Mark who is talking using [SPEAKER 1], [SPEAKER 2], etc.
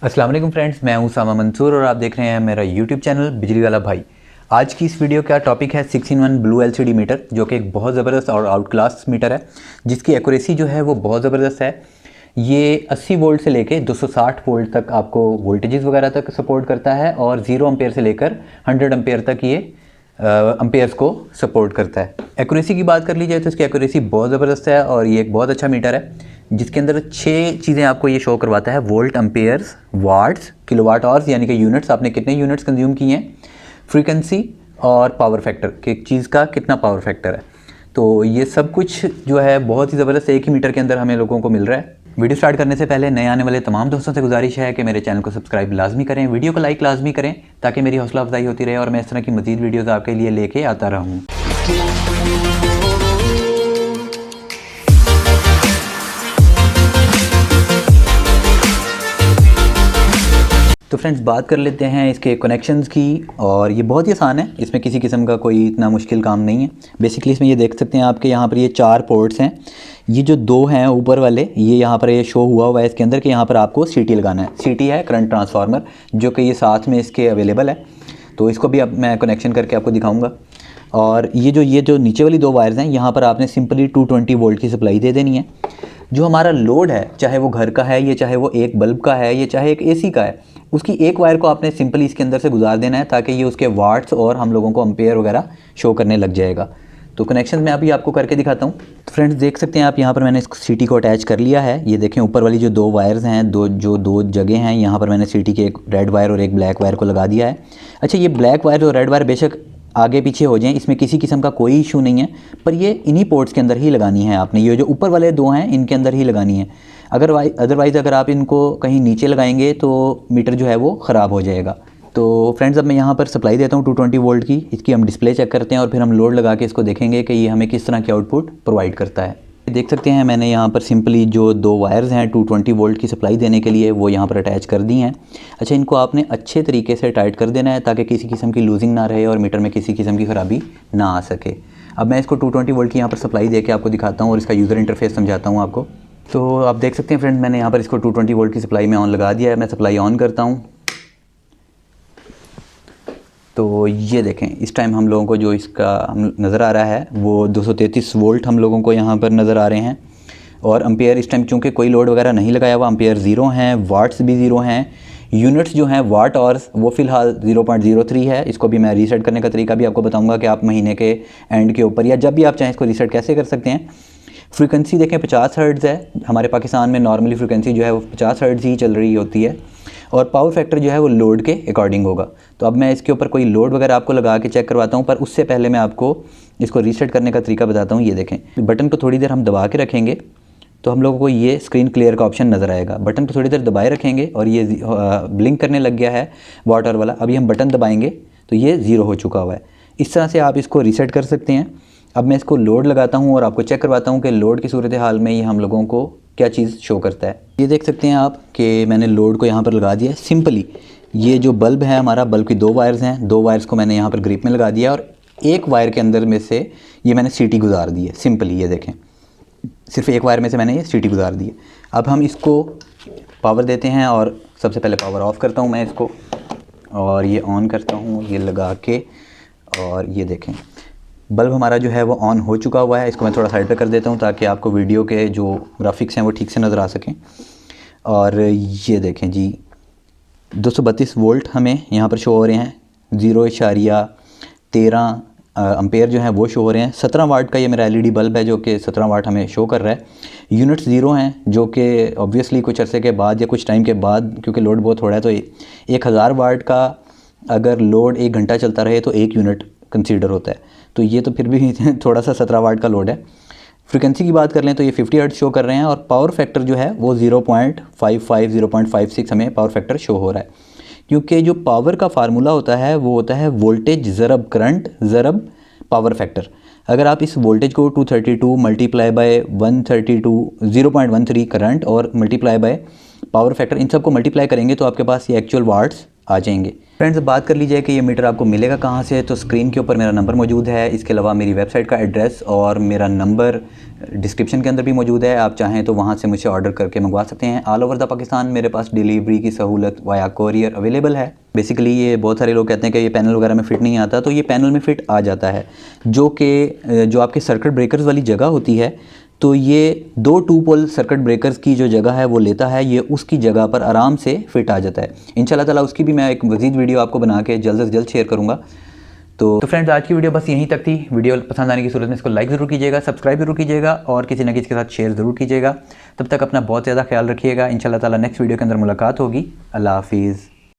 [SPEAKER 1] अस्सलाम वालेकुम फ्रेंड्स, मैं हूं सामा मंसूर और आप देख रहे हैं मेरा यूट्यूब चैनल बिजली वाला भाई। आज की इस वीडियो का टॉपिक है 6-in-1 ब्लू एलसीडी मीटर, जो कि एक बहुत ज़बरदस्त और आउट क्लास मीटर है, जिसकी एक्यूरेसी जो है वो बहुत ज़बरदस्त है। ये 80 वोल्ट से लेके 260 वोल्ट तक आपको वोल्टेजेस वगैरह तक सपोर्ट करता है और 0 एम्पेयर से लेकर 100 एम्पेयर तक ये एम्पेयर्स को सपोर्ट करता है। एक्यूरेसी की बात कर ली जाए तो इसकी एक्यूरेसी बहुत ज़बरदस्त है और ये एक बहुत अच्छा मीटर है, जिसके अंदर 6 चीज़ें आपको ये शो करवाता है: volt, amperes, watts, kilowatt hours यानी कि यूनिट्स, आपने कितने यूनिट्स कंज्यूम किए हैं, फ्रीक्वेंसी और पावर फैक्टर कि एक चीज़ का कितना पावर फैक्टर है। तो ये सब कुछ जो है बहुत ही ज़बरदस्त एक ही मीटर के अंदर हमें लोगों को मिल रहा है। वीडियो स्टार्ट करने से पहले नए आने वाले तमाम दोस्तों से गुजारिश है कि मेरे चैनल को सब्सक्राइब लाजमी करें, वीडियो को लाइक लाजमी करें, ताकि मेरी हौसला अफजाई होती रहे और मैं इस तरह की मज़ीद वीडियोज़ आपके लिए लेके आता रहूँ। तो फ्रेंड्स, बात कर लेते हैं इसके कनेक्शंस की, और ये बहुत ही आसान है, इसमें किसी किस्म का कोई इतना मुश्किल काम नहीं है। बेसिकली इसमें ये देख सकते हैं आपके यहाँ पर ये 4 पोर्ट्स हैं। ये जो 2 हैं ऊपर वाले, ये यहाँ पर ये शो हुआ है इसके अंदर कि यहाँ पर आपको सीटी लगाना है। सीटी है करंट ट्रांसफार्मर, जो कि ये साथ में इसके अवेलेबल है, तो इसको भी अब मैं कनेक्शन करके आपको दिखाऊँगा। और ये जो नीचे वाली 2 वायर्स हैं, यहाँ पर आपने सिंपली 220 वोल्ट की सप्लाई दे देनी है। जो हमारा लोड है, चाहे वो घर का है, ये चाहे वो एक बल्ब का है, ये चाहे एक एसी का है, उसकी एक वायर को आपने सिंपली इसके अंदर से गुजार देना है, ताकि ये उसके वाट्स और हम लोगों को एम्पेयर वगैरह शो करने लग जाएगा। तो कनेक्शन मैं अभी आपको करके दिखाता हूँ। तो फ्रेंड्स, देख सकते हैं आप यहाँ पर मैंने इस सीटी को अटैच कर लिया है। ये देखें, ऊपर वाली जो 2 वायर्स हैं, दो जगह हैं, यहाँ पर मैंने सीटी के एक रेड वायर और एक ब्लैक वायर को लगा दिया है। अच्छा, ये ब्लैक वायर और रेड वायर बेशक आगे पीछे हो जाएं, इसमें किसी किस्म का कोई इशू नहीं है, पर ये इन्हीं पोर्ट्स के अंदर ही लगानी है आपने। ये जो ऊपर वाले 2 हैं, इनके अंदर ही लगानी है। अदरवाइज़ अगर आप इनको कहीं नीचे लगाएंगे तो मीटर जो है वो ख़राब हो जाएगा। तो फ्रेंड्स, अब मैं यहाँ पर सप्लाई देता हूँ 220 वोल्ट की। इसकी हम डिस्प्ले चेक करते हैं और फिर हम लोड लगा के इसको देखेंगे कि ये हमें किस तरह की आउटपुट प्रोवाइड करता है। देख सकते हैं मैंने यहाँ पर सिंपली जो 2 वायर्स हैं 220 वोल्ट की सप्लाई देने के लिए, वो यहाँ पर अटैच कर दी हैं। अच्छा, इनको आपने अच्छे तरीके से टाइट कर देना है, ताकि किसी किस्म की लूजिंग ना रहे और मीटर में किसी किस्म की ख़राबी ना आ सके। अब मैं इसको 220 वोल्ट की यहाँ पर सप्लाई दे के आपको दिखाता हूँ और इसका यूज़र इंटरफेस समझाता हूँ आपको। तो आप देख सकते हैं फ्रेंड, मैंने यहाँ पर इसको 220 वोल्ट की सप्लाई में ऑन लगा दिया है। मैं सप्लाई ऑन करता हूँ तो ये देखें, इस टाइम हम लोगों को जो इसका नज़र आ रहा है वो 233 वोल्ट हम लोगों को यहाँ पर नज़र आ रहे हैं। और एम्पेयर इस टाइम चूँकि कोई लोड वगैरह नहीं लगाया हुआ, एम्पेयर 0 हैं, वाट्स भी 0 हैं, यूनिट्स जो हैं वाट आवर्स वो फ़िलहाल 0.03 है। इसको भी मैं रीसेट करने का तरीका भी आपको बताऊँगा कि आप महीने के एंड के ऊपर या जब भी आप चाहें इसको रीसेट कैसे कर सकते हैं। फ्रीक्वेंसी देखें 50 हर्ट्ज़ है। हमारे पाकिस्तान में नॉर्मली फ्रीक्वेंसी जो है वो 50 हर्ट्ज़ ही चल रही होती है, और पावर फैक्टर जो है वो लोड के अकॉर्डिंग होगा। तो अब मैं इसके ऊपर कोई लोड वगैरह आपको लगा के चेक करवाता हूँ, पर उससे पहले मैं आपको इसको रीसेट करने का तरीका बताता हूँ। ये देखें, बटन को थोड़ी देर हम दबा के रखेंगे तो हम लोगों को ये स्क्रीन क्लियर का ऑप्शन नज़र आएगा। बटन को थोड़ी देर दबाए रखेंगे और ये ब्लिंक करने लग गया है वाटर वाला। अभी हम बटन दबाएंगे तो ये 0 हो चुका हुआ है। इस तरह से आप इसको रीसेट कर सकते हैं। अब मैं इसको लोड लगाता हूँ और आपको चेक करवाता हूँ कि लोड की सूरत हाल में ये हम लोगों को क्या चीज़ शो करता है। ये देख सकते हैं आप कि मैंने लोड को यहाँ पर लगा दिया है। सिंपली ये जो बल्ब है हमारा, बल्ब की 2 वायर्स हैं, 2 वायर्स को मैंने यहाँ पर ग्रिप में लगा दिया और एक वायर के अंदर में से ये मैंने सीटी गुजार दी है। सिंपली ये देखें, सिर्फ एक वायर में से मैंने ये सीटी गुजार दी है। अब हम इसको पावर देते हैं और सबसे पहले पावर ऑफ़ करता हूँ मैं इसको, और ये ऑन करता हूँ ये लगा के, और ये देखें बल्ब हमारा जो है वो ऑन हो चुका हुआ है। इसको मैं थोड़ा साइड पे कर देता हूँ ताकि आपको वीडियो के जो ग्राफिक्स हैं वो ठीक से नज़र आ सकें। और ये देखें जी, 232 वोल्ट हमें यहाँ पर शो हो रहे हैं, 0.13 एम्पेयर जो है वो शो हो रहे हैं। 17 वाट का ये मेरा एलईडी बल्ब है जो कि 17 वाट हमें शो कर रहा है। यूनिट्स 0 हैं, जो कि ऑब्वियसली कुछ अरसे के बाद या कुछ टाइम के बाद, क्योंकि लोड बहुत थोड़ा है, तो 1000 वाट का अगर लोड 1 घंटा चलता रहे तो 1 यूनिट कंसीडर होता है। तो ये तो फिर भी थोड़ा सा 17 वाट का लोड है। फ्रीक्वेंसी की बात कर लें तो ये 50 हर्ट्ज़ शो कर रहे हैं, और पावर फैक्टर जो है वो 0.55 0.56 हमें पावर फैक्टर शो हो रहा है। क्योंकि जो पावर का फार्मूला होता है वो होता है वोल्टेज ज़रब करंट ज़रब पावर फैक्टर। अगर आप इस वोल्टेज को 232 मल्टीप्लाई बाय 132 0.13 करंट और मल्टीप्लाई बाय पावर फैक्टर, इन सब को मल्टीप्लाई करेंगे तो आपके पास ये एक्चुअल वाट्स आ जाएंगे। फ्रेंड्स अब बात कर लीजिए कि ये मीटर आपको मिलेगा कहाँ से। तो स्क्रीन के ऊपर मेरा नंबर मौजूद है, इसके अलावा मेरी वेबसाइट का एड्रेस और मेरा नंबर डिस्क्रिप्शन के अंदर भी मौजूद है। आप चाहें तो वहाँ से मुझे ऑर्डर करके मंगवा सकते हैं। ऑल ओवर द पाकिस्तान मेरे पास डिलीवरी की सहूलत वाया कोरियर अवेलेबल है। बेसिकली ये बहुत सारे लोग कहते हैं कि ये पैनल वगैरह में फ़िट नहीं आता, तो ये पैनल में फ़िट आ जाता है। जो आपके सर्किट ब्रेकर्स वाली जगह होती है, तो ये 2 2 पोल सर्किट ब्रेकर्स की जो जगह है वो लेता है, ये उसकी जगह पर आराम से फिट आ जाता है। इंशाल्लाह ताला उसकी भी मैं एक मज़ीद वीडियो आपको बना के जल्द से जल्द शेयर करूँगा। तो फ्रेंड्स आज की वीडियो बस यहीं तक थी। वीडियो पसंद आने की सूरत में इसको लाइक ज़रूर कीजिएगा, सब्सक्राइब ज़रूर कीजिएगा और किसी न किसी के साथ शेयर ज़रूर कीजिएगा। तब तक अपना बहुत ज़्यादा ख्याल रखिएगा। इंशाल्लाह ताला नेक्स्ट वीडियो के अंदर मुलाकात होगी। अल्लाह हाफिज़।